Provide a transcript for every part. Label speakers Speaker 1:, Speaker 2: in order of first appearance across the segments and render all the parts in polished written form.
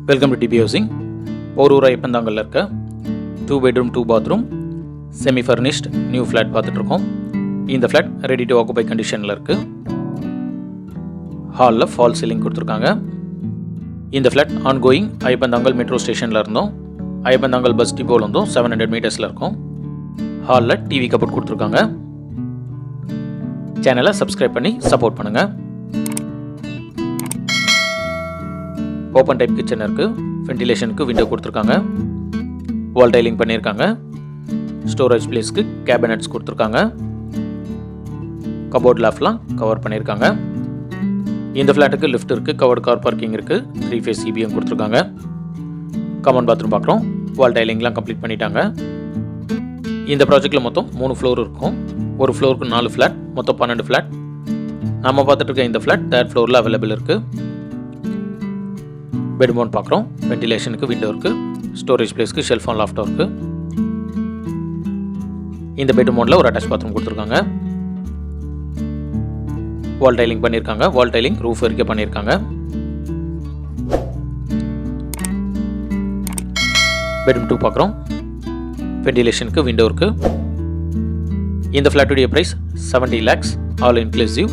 Speaker 1: Welcome to DB housing. Porur ஐப்பந்தாங்கல்ல இருக்க 2 bedroom 2 bathroom semi furnished new flat பார்த்துட்ருக்கோம். இந்த ஃப்ளாட் ரெடி டு ஆக்குபை கண்டிஷனில் இருக்குது. ஹாலில் ஃபால் சீலிங் கொடுத்துருக்காங்க. இந்த ஃப்ளாட் ஆன்கோயிங் ஐப்பந்தாங்கல் மெட்ரோ ஸ்டேஷனில் இருந்தோம். ஐப்பந்தாங்கல் பஸ் டிப்போவில் இருந்தோம் 700 மீட்டர்ஸில் இருக்கும். ஹாலில் டிவி கபோர்ட் கொடுத்துருக்காங்க. சேனலை சப்ஸ்கிரைப் பண்ணி சப்போர்ட் பண்ணுங்கள். ஓப்பன் டைப் கிச்சன் இருக்குது. வென்டிலேஷனுக்கு விண்டோ கொடுத்துருக்காங்க. வால் டைலிங் பண்ணியிருக்காங்க. ஸ்டோரேஜ் பிளேஸ்க்கு கேபினட்ஸ் கொடுத்துருக்காங்க. கபோர்ட் லாஃப்ட்லாம் கவர் பண்ணியிருக்காங்க. இந்த ஃப்ளாட்டுக்கு லிஃப்ட் இருக்குது. கவர்டு கார் பார்க்கிங் இருக்குது. 3 phase EBM கொடுத்துருக்காங்க. காமன் பாத்ரூம் பார்க்குறோம். வால் டைலிங்லாம் கம்ப்ளீட் பண்ணிட்டாங்க. இந்த ப்ராஜெக்டில் மொத்தம் 3 ஃப்ளோர் இருக்கும். ஒரு ஃப்ளோருக்கு 4 ஃப்ளாட், மொத்தம் 12 ஃப்ளாட். நம்ம பார்த்துட்டு இருக்க இந்த ஃப்ளாட் 3rd ஃப்ளோரில் அவைலபிள் இருக்குது. பெட்ரூம் ஒன் பார்க்குறோம். வென்டிலேஷனுக்கு விண்டோ இருக்குது. ஸ்டோரேஜ் பிளேஸ்க்கு ஷெல்ஃப் ஆன் லாஃப்ட் இருக்குது. இந்த பெட்ரூம் ஒன்ல ஒரு அட்டாச் பாத்ரூம் கொடுத்துருக்காங்க. வால் டைலிங் பண்ணியிருக்காங்க. வால் டைலிங் ரூஃப் வரைக்கும் பண்ணியிருக்காங்க. பெட்ரூம் 2 பார்க்குறோம். வென்டிலேஷனுக்கு விண்டோ இருக்குது. இந்த ஃப்ளாட்டுடைய ப்ரைஸ் 70 lakhs ஆல் இன்க்ளூசிவ்.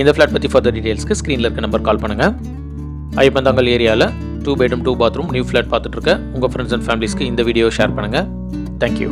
Speaker 1: இந்த ஃப்ளாட் பற்றி ஃபர்தர் டீடைல்ஸ்க்கு ஸ்க்ரீனில் இருக்க நம்பர் கால் பண்ணுங்கள். ஐப்பந்தாங்கல் ஏரியாவில் 2 bedroom 2 bathroom நியூ ஃப்ளாட் பார்த்துட்டு இருக்க உங்கள் ஃப்ரெண்ட்ஸ் அண்ட் ஃபேமிலிஸ்க்கு இந்த வீடியோ ஷேர் பண்ணுங்கள். தேங்க்யூ.